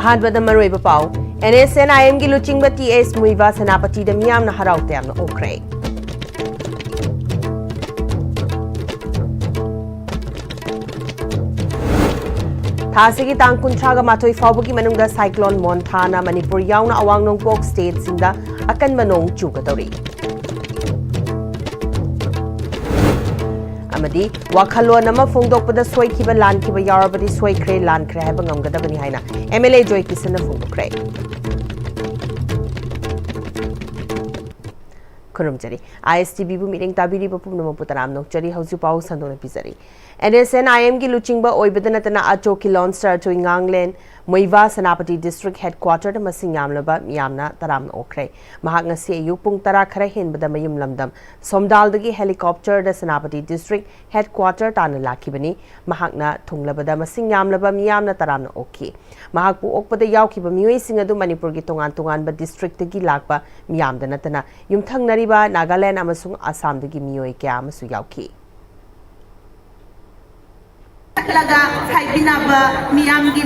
अहानबद मरोइब पाउ NSNIM की लुचिंग TS Muivah सेनापति मियाम हराउते ओख्रे थासी की तांग कुंथ्रागा माथोई फाउबगी मनुंगदा साइक्लोन मोन्थाना मणिपुर याउना अवांग नोंगपोक स्टेट सिंगदा अकनबा नोंग चुगदौरी अमदी वाखलोन अमा फोंगदोकपदा सोइखिबा लानखिबा यारबदी सोइख्रे लानख्रे हाइबा ngamgadabani haina MLA Joy Kisana फोंगदोख्रे खुरुमजरी ISTB बु मीटिंग ताबिरी बपुम नमो पुतराम नोकचरी हौजु पाउ संदोन पिजरी NSNIM की लुचिंग ओइबदनतना अचो की लॉन्स्टर चो इंगांगलेन मोइवा सेनापति डिस्ट्रिक्ट हेडक्वार्टर मसिंग यामलबा मियामना तराम ओख्रे महाक ngasi अयुक पुंग तरा खरा हेनबदा मयुम लमदम सोमदालदगी हेलीकॉप्टर द सेनापति डिस्ट्रिक्ट हेडक्वार्टर ताना लाखिबनी महाकना थुंगलबदा मसिंग यामलबा मियामना तराम ओखी महाकपु ओकपदा यावखिबा मियोइसिंग अदु मणिपुर की तोंगान तोंगान ब डिस्ट्रिक्ट दगी लाकबा मियामदा नतना युमथंगनरिबा नागालैंड अमसुंग आसाम दगी मियोइ क्या अमसु यावखी लगा खाइबिनाबा मियाम की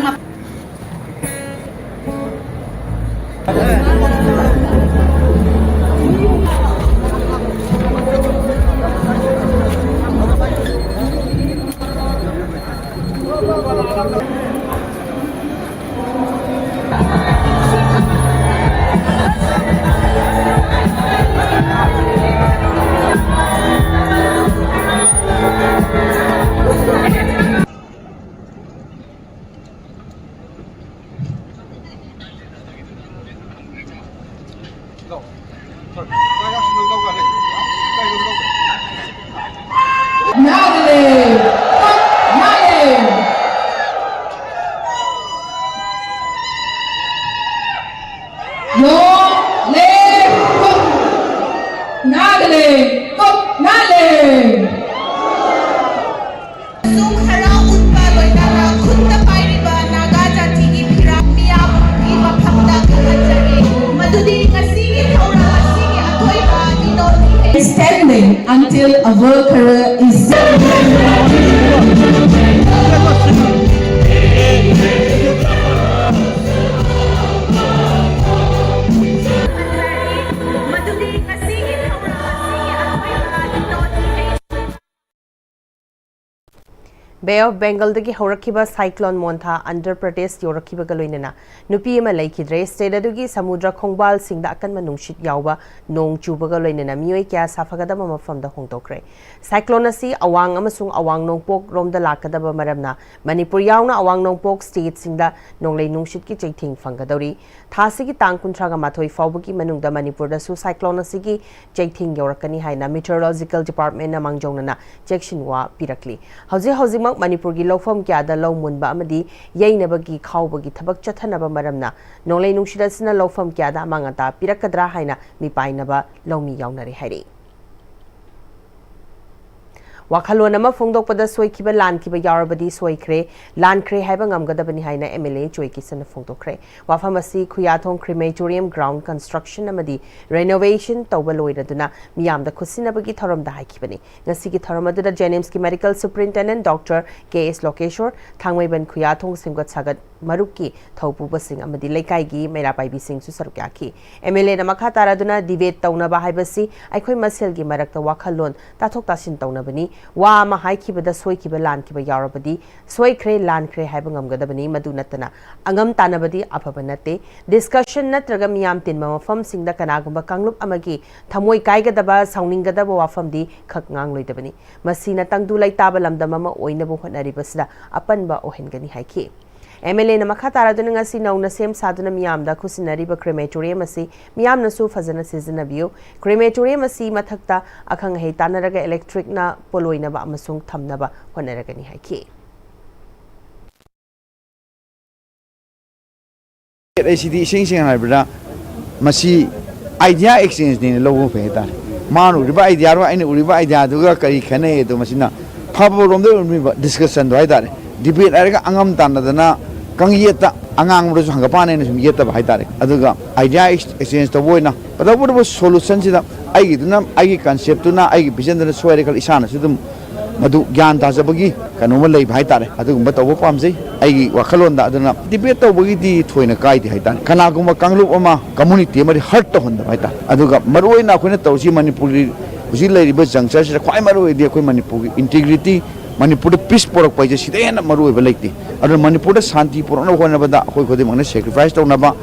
until a worker is Bay of Bengal dagi horakiba cyclone montha Andhra Pradesh yorakiba galoinana nupi ama leikidre state adugi samudra khongbal singda akanma nungshit yawba nong chuba galoinana mioi kya safagadaba mafamda hongtokre cyclone asi awang amasung awang nongpok romda lakadaba maramna Manipur yauna awang nongpok state singda nonglei nungshit ki chaithing fangadori thasi ki tang kunthraga mathoi fawbagi manungda Manipur da su cyclone asi ki chaithing yorakani haina meteorological department na mangjongna section wa pirakli hauji Manipur की लौफम क्यादा लौ मुनबा अमदी यैनबगी खाउबगी थबक चथनबा मरमना नोंगलै नुंगसिदसना लौफम क्यादा मांगता पिरकद्रा हाइना मिपाइनबा लौमी याउनरे हाइरे वाखलोन अमा फोंगदोकपदा सोइखिबा लानखिबा यारबदी सोइख्रे लानख्रे हाइबा ngamgadabani haina MLA Joy Kisana फोंगदोख्रे वाफम असि खुयाथोंग crematorium ground construction अमदी renovation तौबा लोइरदुना मियामदा खुसिनबगी थरमदा हाइखिबनी ngasi थरम अदुदा जेनिम्स की medical superintendent doctor KS Lokeshwar थांगमैबन खुयाथोंग सिंगत सागत मरुक की थौपुबसिंग अमदी लेकाइगी मेरापाइबी सिंग सु सरुक याखी MLA ना मखा तारादुना डिबेट तौनबा हाइबसी आइखोइ मसेलगी मरकता वाखलोन ताथोक तासिन तौनबनी वा मा हाइखिबदा सोइखिबा लानखिबा यारबदी सोइख्रे लानख्रे हाइबा ngamgadabani मदु नतना अंगम तानबदी अफबा नते डिस्कशन नत्रगा मियाम तिनबा मफम सिंगदा कनागुंबा कांगलुप अमगी थमोइ काइगदबा साउनिंगदबा वाफमदी खक ngang लोइदबनी मसीना तंगदु लैताबा लमदम अमा ओइनबो होनरिबसदा अपनबा ओहेनगनी हाइखि MLA na makha taraduna ngasi nauna sem saduna miyamda khusinariba crematorium asi miyamna su fazana sizanabiu crematorium asi mathakta akhang hei tanaraga electric na poloina ba amasung thamnaba honaragani haiki ACD sing haibra masi idea exchange ni logo feta manu riba idea ro aini uriba idea duga kari khane do masina phabo rom de discussion do haidare debate araga angam tanadana kangyeta angang ro hangapane ne sum yeta ba haidare aduga idea exchange to boina but solution sida ai duna ai concept tuna ai vision duna soire kal isana sidum madu gyan tajabagi kanoma lei bhai tare adugumba tawba pamjai ai wakhalonda aduna debate tawbagi di thoina kai di haitan kanaguma kanglup ama community mari hurt to honda bhai ta aduga maruina khoina tawsi manipuri huji leiriba jangchar sira khwai marui di khoi manipuri integrity manipur peace porak paije sidena marui ba leiti adu manipur shanti porona hona bada khoi khode mangna sacrifice tawna ba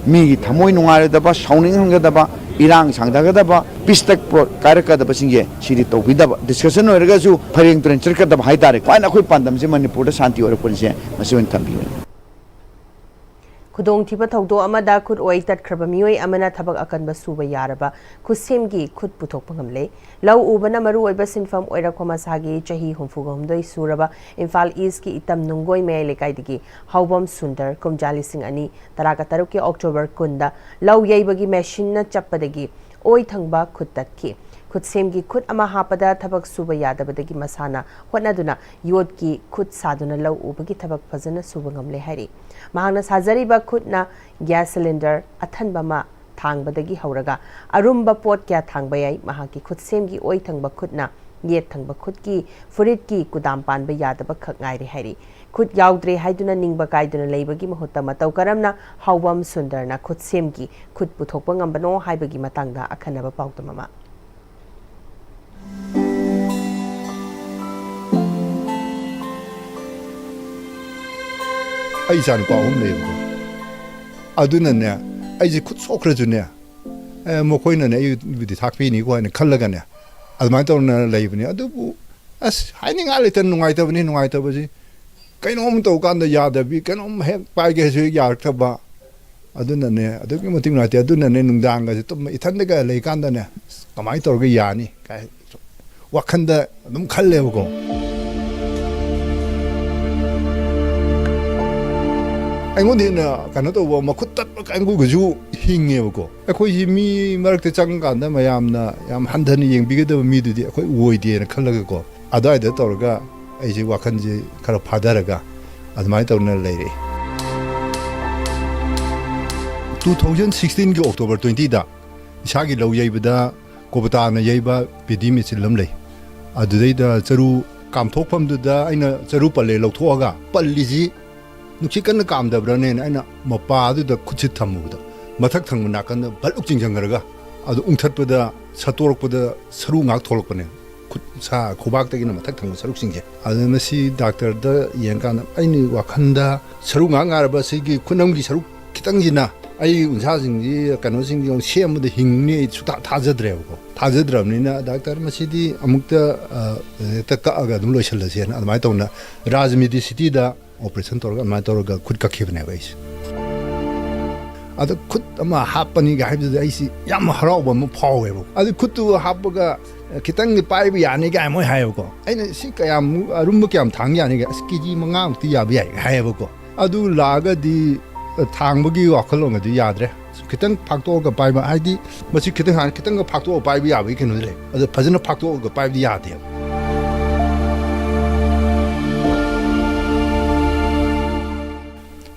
mi thamoi nungare da ba sauning hanga da ba irang sangdaga da ba peace tak karaka da ba singye siri tawbi da discussion oiraga su phareng tren cerka da hai tare kwai na khoi pandam se manipur da shanti ora ponse masun thambi Kudong tiba thawdo amada khut oi tat khraba mioi amana thabak akanba suba yaraba khusemgi khut puthok pangamle lau ubana maru oiba sinfam oira khoma sagi chahi humfugomdoi suraba Imphal East ki itam nungoi me lekai digi haubam sundar kumjali sing ani taraka taruk ki October kunda lau yeibagi machine na chappadagi oi thangba khut tatki khut semgi khut ama hapada thabak suba yadabadagi masana hotnaduna yod ki khut saduna lau ubagi thabak phajana suba ngamle hari mahana sajariba khutna gas cylinder athanba ma thangbadagi hauraga arumba pot kya thangba yai mahaki khut semgi oi thangba khutna yet thangba khut ki furit ki kudam panba yadaba khak ngai ri hari khut yaudre haiduna ningba kaiduna leibagi mahutta matau karamna hawbam sundarna khut semgi khut puthokpa ngambano haibagi matangda akhanaba pautama ai san pa hum le ko aduna ne ai ji khut sokra ju ne mo khoi na ne yu di thak pi ni ko ne khal ga ne adma to na le ni adu bu as hai ni nga le tan nungai ta ba ji kai no mo to kan da ya da bi kai no he pa ge ju ya ta ba aduna ne adu ki mo ting na te aduna ne nung dang ga ji to i than ga le kan da ne kamai to ga ya ni kai wakhan da dum khal le ko 아이고는 간도 뭐 막굿딱 아이고가지고 힝해고 아코이 미 마르트 장간다 마얌나 얌 한thân 잉비게도 미드디 아코이 오이디에 칼라고 아다이데 떠가 이제 와칸지 가로 파다라가 아드마이 떠는 레리 2016기 October 20다 샤기 로 예이바다 고바타나 예이바 비디미 실럼레 아드데이다 저루 감톡팜두다 아이나 저루 빨레 럭토아가 빨리지 nuksi kan kam da brane na ina mapa du da kuchit thamu da mathak thang na kan baluk jing jang ga adu ungthat pa da satorok pa da saru ngak tholok pa ne khut sa khobak ta gi na mathak thang saruk sing je adu ma si doctor da yang kan aini wa khanda saru ngak ngar ba si gi khunam gi saru kitang ji na ai unsa sing ji kano sing gi shem da hing ni chu ta tha jadre ko tha jadram ni na doctor ma si di amuk ta ka aga dum lo shal se na mai to na rajmidi city da operation torga ma torga khud ka khibne bai adu khud ama hapani ga haib da isi yam haraw ba mo phawe bo adu khud tu hapaga kitang ni pai bi yani ga mo hayo ko aina si ka yam rum kyam thang yani ga skiji manga ti ya bi hayo ko adu laga di thang bagi wakhalong adu yadre kitang phakto ga pai ba haidi masi kitang ga phakto pai bi ya bi kenu le adu phajana phakto ga pai bi ya de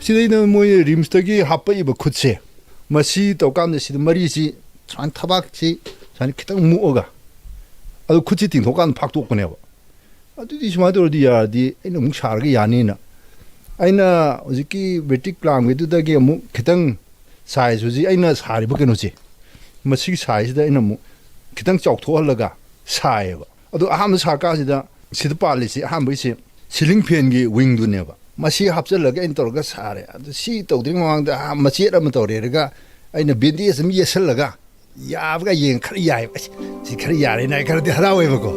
시대는 뭐에 림스터기 합법이고 쿠체 마시 또간데 시도 머리지 산 타박지 산 기타 무어가 아주 쿠치 띵 도간 박도 꺼내고 아주 디스마도 어디야디 이놈 묵샤르게 야니나 아이나 어저기 베틱 플랑 외두다게 무 기타 사이즈지 아이나 사리 버게노지 마시 사이즈다 이놈 무 기타 쩍토할라가 사이고 아주 아함 사까지다 시도 빨리지 함부시 실링펜기 윙두네바 마시 합절러가 인터가 사래 시 또드링 왕다 마시라 모터레가 아이나 빈디에서 미에설러가 야브가 yen khari yaay si khari yaare na khari de harawe bako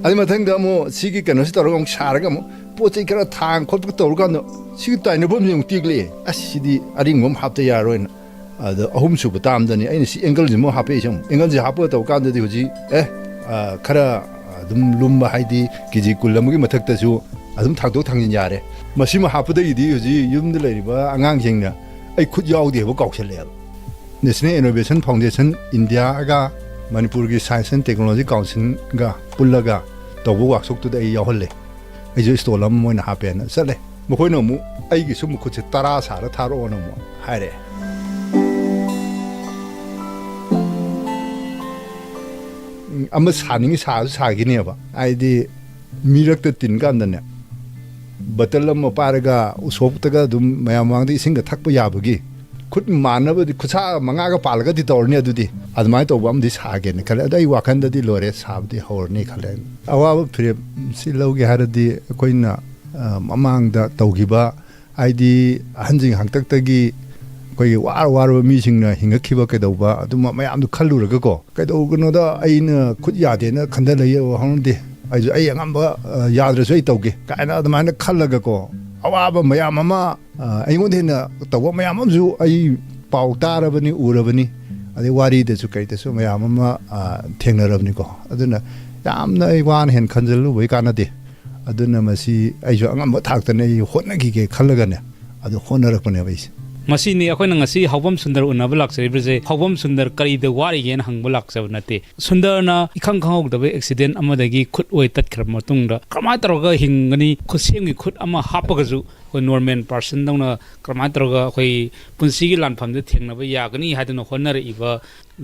adi mathangda mo sigi kano si torong sharaga mo pochai kara thang khotpa torga no sigi taine bom yong tikle asidi aring mom hapta yaroin ada ahum su batam dani aina si angle ji mo hape jam angle ji hapo to kan de hoji khara dum lumba haidi kiji kulam gi mathak ta su adum thak do thangin yare masima hapo de idi hoji yum de leriba angang jingna ai khut yaw de bo kauk chele National Innovation Foundation India ga Manipur gi Science and Technology Council ga pullaga to bo workshop to de yaw holle ai jo stolam mo na hape na sale ꯃꯈꯣꯏꯅ ꯑꯃꯨꯛ ꯑꯩꯒꯤꯁꯨ ꯃꯈꯨꯠꯁꯦ 10 ꯁꯥꯔ ꯊꯥꯔꯛꯑꯣꯅ ꯑꯃꯨꯛ ꯍꯥꯏꯔꯛꯑꯦ ꯑꯃ ꯁꯥꯅꯤꯡꯉꯤ ꯁꯥꯁꯨ ꯁꯥꯈꯤꯅꯦꯕ ꯍꯥꯏꯗꯤ ꯃꯤꯔꯛꯇ ꯇꯤꯟ ꯀꯥꯟꯗꯅꯦ ꯕꯇꯜ ꯑꯃ ꯄꯥꯔꯒ ꯎꯁꯣꯞꯇꯒ ꯑꯗꯨꯝ ꯃꯌꯥꯝ ꯃꯥꯡꯗ ꯏꯁꯤꯡꯒ ꯊꯛꯄ ꯌꯥꯕꯒꯤ ꯈꯨꯠ ꯃꯥꯟꯅꯕꯗꯤ ꯈꯨꯠꯁꯥ 5ꯒ ꯄꯥꯜꯂꯒꯗꯤ ꯇꯧꯔꯅꯤ ꯑꯗꯨꯗꯤ ꯑꯗꯨꯃꯥꯏꯅ ꯇꯧꯕ ꯑꯃꯗꯤ ꯁꯥꯒꯦꯅ ꯈꯜꯂꯦ ꯑꯗꯣ ꯑꯩ ꯋꯥꯈꯟꯗꯗꯤ ꯂꯣꯏꯔꯦ ꯁꯥꯕꯗꯤ ꯍꯧꯔꯅꯤ ꯈꯜꯂꯦ ꯑꯋꯥꯕ ꯐꯤꯔꯦꯞ ꯁꯤ ꯂꯧꯒꯦ ꯍꯥꯏꯔꯗꯤ ꯑꯩꯈꯣꯏꯅ ꯃꯃꯥꯡꯗ ꯇꯧꯈꯤꯕ ꯍꯥꯏꯗꯤ ꯑꯍꯟꯁꯤꯡ ꯍꯥꯛꯇꯛꯇꯒꯤ ꯑꯩꯈꯣꯏꯒꯤ ꯋꯥꯔꯕ ꯃꯤꯁꯤꯡꯅ ꯍꯤꯡꯉꯛꯈꯤꯕ ꯀꯩꯗꯧꯕ ꯑꯗꯨꯝ ꯃꯌꯥꯝꯗꯨ ꯈꯜꯂꯨꯔꯒꯀꯣ ꯀꯩꯗꯧꯒꯅꯣꯗ ꯑꯩꯅ ꯈꯨꯠ ꯌꯥꯗꯦꯅ ꯈꯟꯗ ꯂꯩ ꯍꯧꯅꯗꯦ ꯑꯩꯁꯨ ꯑꯩ ꯑꯉꯝꯕ ꯌꯥꯗ꯭ꯔꯁꯨ ꯑꯩ ꯇꯧꯒꯦ ꯀꯥꯏꯅ ꯑꯗꯨꯃꯥꯏꯅ ꯈꯜꯂꯒꯀꯣ ꯑꯋꯥꯕ ꯃꯌꯥꯝ ꯑꯃ ꯑꯩꯉꯣꯟꯗ ꯍꯦꯟꯅ ꯇꯧꯕ ꯃꯌꯥꯝ ꯑꯃꯁꯨ ꯑꯩ ꯄꯥꯎ ꯇꯥꯔꯕꯅꯤ ꯎꯔꯕꯅꯤ ꯑꯗꯩ ꯋꯥꯔꯤꯗꯁꯨ ꯀꯩꯗꯁꯨ ꯃꯌꯥꯝ ꯑꯃ ꯊꯦꯡꯅꯔꯕꯅꯤꯀꯣ ꯑꯗꯨꯅ ꯌꯥꯝꯅ ꯑꯩ ꯋꯥꯅ ꯍꯦꯟꯅ ꯈꯟꯖꯜꯂꯨꯕꯩ ꯀꯥꯟꯅꯗꯦ ꯑꯗꯨꯅ ꯃꯁꯤ ꯑꯩꯁꯨ ꯑꯉꯝꯕ ꯊꯥꯛꯇꯅ ꯑꯩ ꯍꯣꯠꯅꯈꯤꯒꯦ ꯈꯜꯂꯒꯅꯦ ꯑꯗꯨ ꯍꯣꯠꯅꯔꯛꯄꯅꯦꯕ ꯑꯩꯁꯦ ꯃꯁꯤꯅꯤ ꯑꯩꯈꯣꯏꯅ ꯉꯁꯤ ꯍꯧꯕꯝ ꯁꯨꯟꯗꯔ ꯎꯅꯕ ꯂꯥꯛꯆꯔꯤꯕꯁꯦ ꯍꯧꯕꯝ ꯁꯨꯟꯗꯔ ꯀꯔꯤꯗ ꯋꯥꯔꯤꯒꯦꯅ ꯍꯪꯕ ꯂꯥꯛꯆꯕ ꯅꯠꯇꯦ ꯁꯨꯟꯗꯔꯅ ꯏꯈꯪ ꯈꯪꯍꯧꯗꯕ ꯑꯦꯛꯁꯤꯗꯦꯟ ꯑꯃꯗꯒꯤ ꯈꯨꯠ ꯑꯣꯏ ꯇꯠꯈ꯭ꯔꯕ ꯃꯇꯨꯡꯗ ꯀꯔꯝꯍꯥꯏꯅ ꯇꯧꯔꯒ ꯍꯤꯡꯒꯅꯤ ꯈꯨꯠꯁꯦꯝꯒꯤ ꯈꯨꯠ ꯑꯃ ꯍꯥꯞꯄꯒꯁꯨ ꯑꯩꯈꯣꯏ ꯅꯣꯔꯃꯦꯜ ꯄꯥꯔꯁꯟꯗꯧꯅ ꯀꯔꯝꯍꯥꯏꯅ ꯇꯧꯔꯒ ꯑꯩꯈꯣꯏ ꯄꯨꯟꯁꯤꯒꯤ ꯂꯥꯟꯐꯝꯗ ꯊꯦꯡꯅꯕ ꯌꯥꯒꯅꯤ ꯍꯥꯏꯗꯨꯅ ꯍꯣꯠꯅꯔꯛꯏꯕ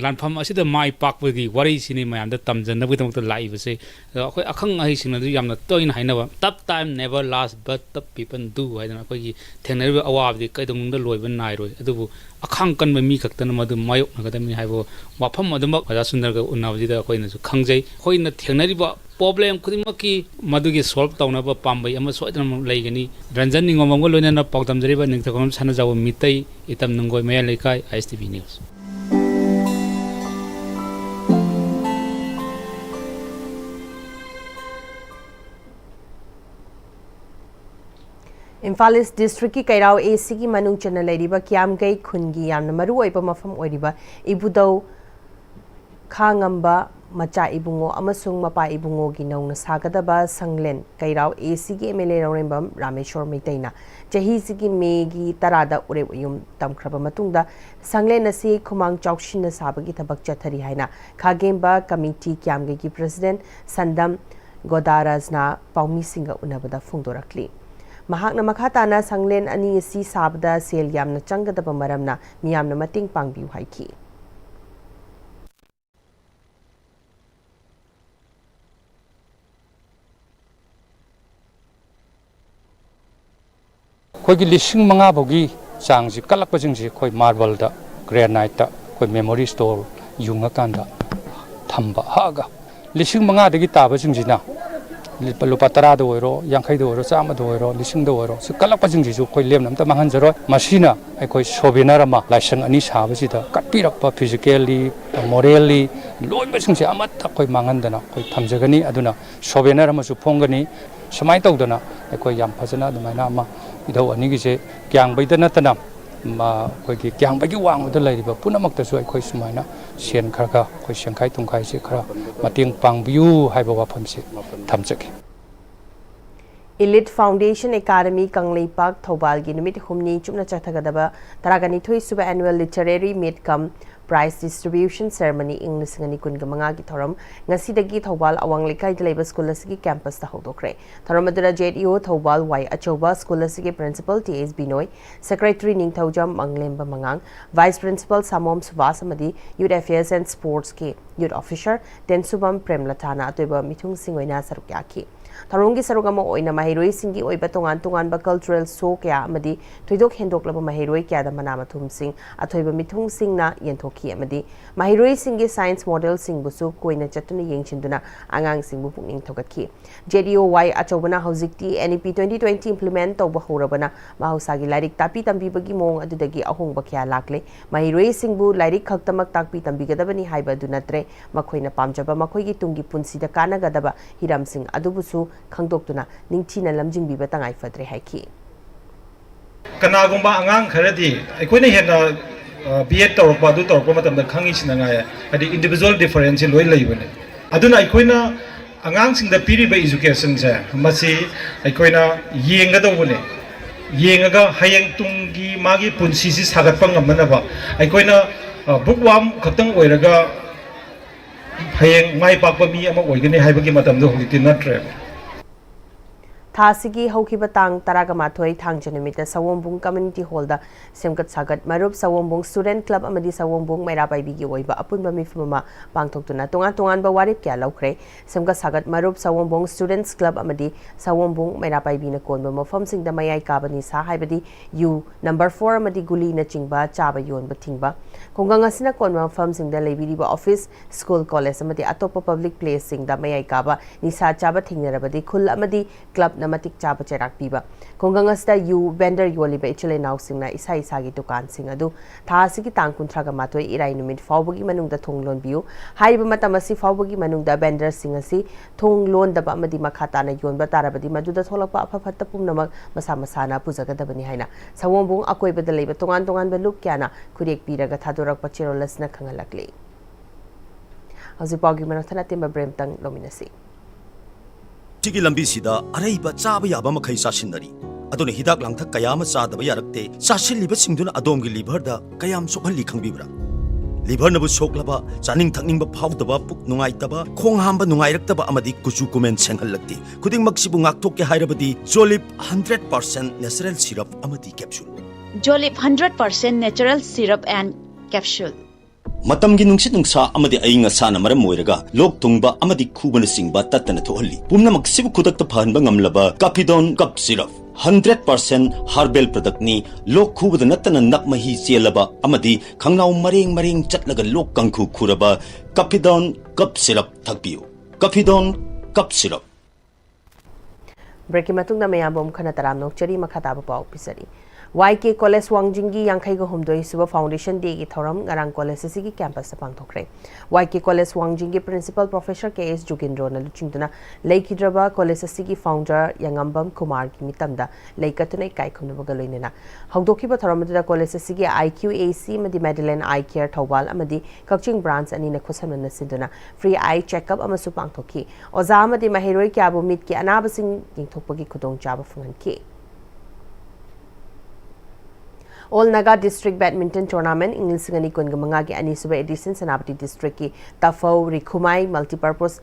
ꯂꯥꯟꯐꯝ ꯑꯁꯤꯗ ꯃꯥꯏ ꯄꯥꯛꯄꯒꯤ ꯋꯥꯔꯤꯁꯤꯅꯤ ꯃꯌꯥꯝꯗ ꯇꯝꯖꯅꯕꯒꯤꯗꯃꯛꯇ ꯂꯥꯛꯏꯕꯁꯦ ꯑꯩꯈꯣꯏ ꯑꯈꯪ ꯑꯍꯩꯁꯤꯡꯅꯁꯨ ꯌꯥꯝꯅ ꯇꯣꯏꯅ ꯍꯥꯏꯅꯕ ꯇꯞ ꯇꯥꯏꯝ ꯅꯦꯚꯔ ꯂꯥꯁ ꯕꯠ ꯇꯞ ꯄꯤꯄꯜ ꯗꯨ ꯍꯥꯏꯗꯅ ꯑꯩꯈꯣꯏꯒꯤ ꯊꯦꯡꯅꯔꯤꯕ ꯑꯋꯥꯕꯗꯤ ꯀꯩꯗꯧꯅꯨꯡꯗ ꯂꯣꯏꯕ ꯅꯥꯏꯔꯣꯏ ꯑꯗꯨꯕꯨ ꯑꯈꯥꯡ ꯀꯟꯕ ꯃꯤ ꯈꯛꯇꯅ ꯃꯗꯨ ꯃꯥꯌꯣꯛꯅꯒꯗꯕꯅꯤ ꯍꯥꯏꯕ ꯋꯥꯐꯝ ꯑꯗꯨꯃꯛ ꯑꯣꯖꯥ ꯁꯨꯟꯗꯔꯒ ꯎꯅꯕꯁꯤꯗ ꯑꯩꯈꯣꯏꯅꯁꯨ ꯈꯪꯖꯩ ꯑꯩꯈꯣꯏꯅ ꯊꯦꯡꯅꯔꯤꯕ ꯄ꯭ꯔꯣꯕ꯭ꯂꯦꯝ ꯈꯨꯗꯤꯡꯃꯛꯀꯤ ꯃꯗꯨꯒꯤ ꯁꯣꯜꯕ ꯇꯧꯅꯕ ꯄꯥꯝꯕꯩ ꯑꯃ ꯁꯣꯏꯗꯅꯃꯛ ꯂꯩꯒꯅꯤ ꯔꯟꯖꯟ ꯅꯤꯡꯉꯣꯝꯕꯝꯒ ꯂꯣꯏꯅꯅ ꯄꯥꯎꯗꯝꯖꯔꯤꯕ ꯅꯤꯡꯊꯧꯈꯣꯡ ꯁꯥꯟꯅꯖꯥꯎꯕ ꯃꯤꯇꯩ ꯏꯇꯝ ꯅꯨꯡꯒꯣꯏ ꯃꯌꯥꯏ ꯂꯩꯀꯥꯏ ISTV news Imphal East District ki Kairao AC ki manung chana leiriba Kiamgai khungi yamna maru oiba mafam oiriba ibudau khangamba macha ibungo amasung mapa ibungo gi nauna sagadaba sanglen Kairao AC ki MLA Raurembam Rameshwar Meitaina chahi sigi me gi tarada ure uyum tamkhraba matungda sanglen asi khumang chaukshin na sabagi thabak chathari haina khagemba committee Kiamgai ki president Sandam Godarazna Paumi Singa unabada phungdorakli Mahakna makhatana sanglen ani si sabda sel yamna changadaba maramna miyamna mating pangbiu haiki Koigi lising mga bogi changji kalakpa jingji koi marble da granite da koi memory store yunga kanda thamba haga lising mga dagi taba jingji na lupa 10 da oiro 50 da oiro 100 da oiro lising da oiro su kalakpa jingji ju koi lem namta mangan jaro masina ai koi sobinara ma laisang ani saba ji da katpirakpa physically morally loiba jingji amatta koi mangan dana koi thamjagani aduna sobinara ma su phongani samai tawdana ai koi yam phajana adumana ma idau ani gi se kyang bai da natana ma koi gi kyang bai gi wang da lairiba punamak ta su ai koi sumaina sian khara koi sengkai tungkai se khara mating pangbiu haiba wafam se thamjaki Elite Foundation Academy Kanglei Park Thobal gi numit humni chupna chathagadaba taragani thoi suba annual literary meet cum prize distribution ceremony English ngani kunga manga gi thoram ngasidagi Thobal awang lekai deleba school asigi campus ta hodokre thoram adura JEO Thobal Y Achoba school asigi principal TS Binoy secretary Ningthaujam Manglemba Mangang vice principal Samom Subas amadi youth affairs and sports ke youth officer Tensubam Premlatana atoiba mithung singoina sarukyaki Tharungi sarugama oina mahiroi singi oiba tongan ba cultural show kya amadi thoidok hendoklaba mahiroi kya da manama thum sing athoiba mithung sing na yenthoki amadi mahiroi singi science model sing busu koina chatuna yengchinduna angang sing bu pungning thogakhi JDOY achobana hojikti NEP 2020 implement tawba horabana mahusagi lairik tapi tambi bagi mong adudagi ahong bakya lakle mahiroi sing bu lairik khaktamak takpi tambi gadabani haiba dunatre makhoina pamjaba makhoigi tungi punsi da kana gadaba hiram sing adubusu khangdoktuna ningthina lamjingbiba tangai fadre haiki kanagumba angang kharadi aikoina hena B.Ed tawrpa du tawrpa matamda khangi sinanga adi individual difference loi leibane aduna aikoina angang singda piriba education se masi aikoina yengadawune yengaga hayeng tungi magi punsi si sagatpa ngamnaba aikoina bookworm khaktang oiraga hayeng mai pakpa mi ama oigane haibagi matamda hojiti natre थासिगी हौखिबा Thang तरागा माथोई थांजे नुमिता सवोंबुंग community hall दा सेमकत सागत मरुप सवोंबुंग student club अमदी सवोंबुंग मैराबाईबी की ओइबा अपुनबा मिफुमा पांगथोक्तुना तोंगान तोंगान बा वारिप क्या लौख्रे सेमकत सागत मरुप सवोंबुंग students club अमदी सवोंबुंग मैराबाईबी न कोनबा मफमसिंग दा मयाई काबनी सा हाइबदी you number 4 अमदी गुली न चिंगबा चाबा योनबा थिंगबा कोंगंग असिना कोनबा मफमसिंग दा लेबिरिबा ऑफिस स्कूल कॉलेज अमदी अतोप पब्लिक प्लेस सिंग दा मयाई काबा निसा चाबा थिंगनरबदी खुल अमदी क्लब नमतिक चाबा चेराक पीबा कोंगंग असदा यू वेंडर योलिबा इचले नाउसिंगना इसा इसागी दुकान सिंग अदु थासिगी तांग कुंथ्रागा मातोय इराई नुमित फावबगी मनुंगदा थोंग लोन बियु हाइबा मतम असि फावबगी मनुंगदा वेंडर सिंग असि थोंग लोन दबा अमदी मखाताना योनबा ताराबदी मदुदा थोलकपा अफफत पुमनमक मसा मसाना पुजगदबनी हाइना सवोंबुंग अकोइबदा लेबा तोंगान तोंगान बलुक क्याना खुरेक पीरगा थादोरक पचिरोलसना खंगलकले हजि पागी मनथना तेम ब्रेमतंग लोमिनसी सिगी लंबी सिदा अरैबा चाबा याबा मखै सासिनरी अदुने हिदाक लांथक कयाम चादबा यारक्ते सासिलिबा सिंदुना अदोमगी लिभरदा कयाम सोखली खंगबिब्रा लिभर नबु सोखलबा चानिंग थकनिंग फाउदबा पुक नुंगाइतबा खोंग हांबा नुंगाइरक्तबा अमदी कुचु कुमेन सेंगहलक्ति खुदिंग मक्सिबु ngakthokke hairabadi Jolip 100% natural syrup amadi capsule Jolip 100% natural syrup and capsule मतमगी नुंसित नुंसा अमदी अइंग असाना मरम मोइरगा लोक तुंगबा अमदी खुबन सिंगबा तत्तना थोहल्ली पुमनमक सिबु खुदकत फहनबा ngamlaba Capidon cup syrup 100% herbal product ni lok khubada natana nakmahi chelaba amadi khangnaw mareng chatlaga lok kangkhu khuraba Capidon cup syrup thakpiu Capidon cup syrup breaking मतुंग दा मयाबोम खना तराम नोकचरी मखाताबा पाउ पिसरी YK College Wangjingi Yankhaigo Humdoi Suba Foundation Day ki thoram ngarang college sigi campus sa pangthokre YK College Wangjingi Principal Professor KS Jugindro na luchingduna leikidraba college sigi founder Yangambam Kumar ki mitamda leikatuna kai khumna galoinena hawdoki ba thoram da college sigi IQAC madi Madeline Eye Care Thawal amadi Kakching branch ani na khosamna siduna free eye checkup amasu pangthoki oza amadi mahiroi kyabu mit ki anabasing yingthokpagi khudong chaba funganki All Naga District Badminton Tournament English ngani kungamanga ki ani suba edition Senapati District ki Tafau Rikhumai Multipurpose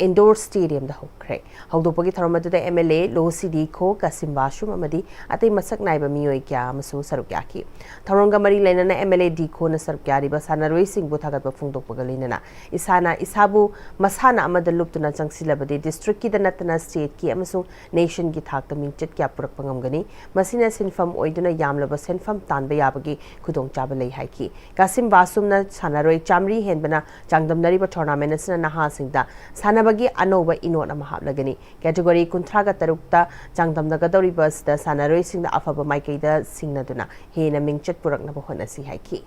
Indoor Stadium da hokre hawdopagi tharamadu da MLA Lo CD Kho Kasim Bashum amadi atai masak naiba miyoi kya amasu sarukya ki tharonga mari lainana MLA D Kho na sarukya riba sanaroi sing bu thagat ba phungdokpaga lainana isana isabu masana amada luptuna changsilabadi district ki da natana state ki amasu nation ki thakta mingchet kya purak pangamgani masina sinfam oiduna yamlaba senfam tanba yabagi khudong chaba lei haiki Kasim Basum na sanaroi chamri henbana changdamnari ba tournament asna naha singda sana bagi anoba inona mahablagani category kuntraga tarukta changdamnaga dori bus da sanaroi singda afaba maikaida singnaduna hena mingchet purakna bohona si haiki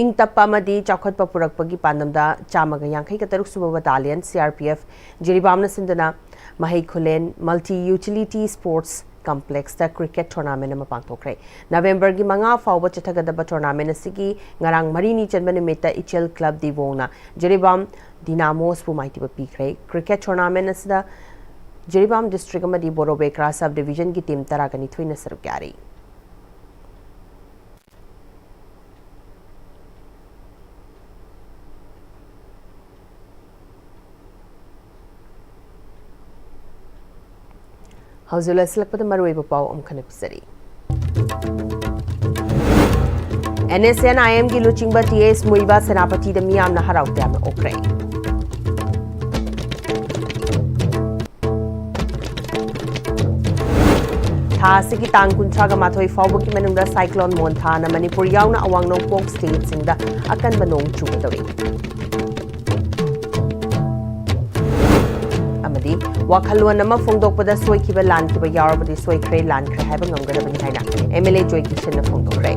ing tappa madi chakhotpa purakpagi pandamda chamaga yankhai ka taruk suba battalion CRPF jiribamna sindana mahai khulen multi utility sports complex da cricket tournament ma pangthokre November gi manga fawba chathagadaba tournament asigi ngarang marini chanba nimita Ichel Club Divona Jeribam Dinamos pu maiti ba pikre cricket tournament asida Jeribam district amadi Borobekra sub division ki team taragani thoina sarukari Hauzula selakpada maruiba pau amkhana pisari NSN IM gi luchingba TS Muiba Senapati da miyam na harau tam okre Thasi ki tang kuntraga mathoi fawbu ki manungda cyclone Montana Manipuri yauna awang nongpok state singda akan banong chubadawi amadi wakhalwan nama phongdokpada soikiba lankiba yarabadi soikre lankre haiba ngamgadabani haina MLA Joy Kishan na phongdokre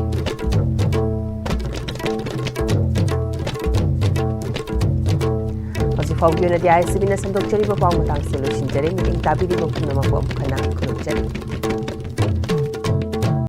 Hazi fawgyona di ICB na sandokchari ba pawmatang solution jare meeting tabidi bokuna mako amkhana khurujari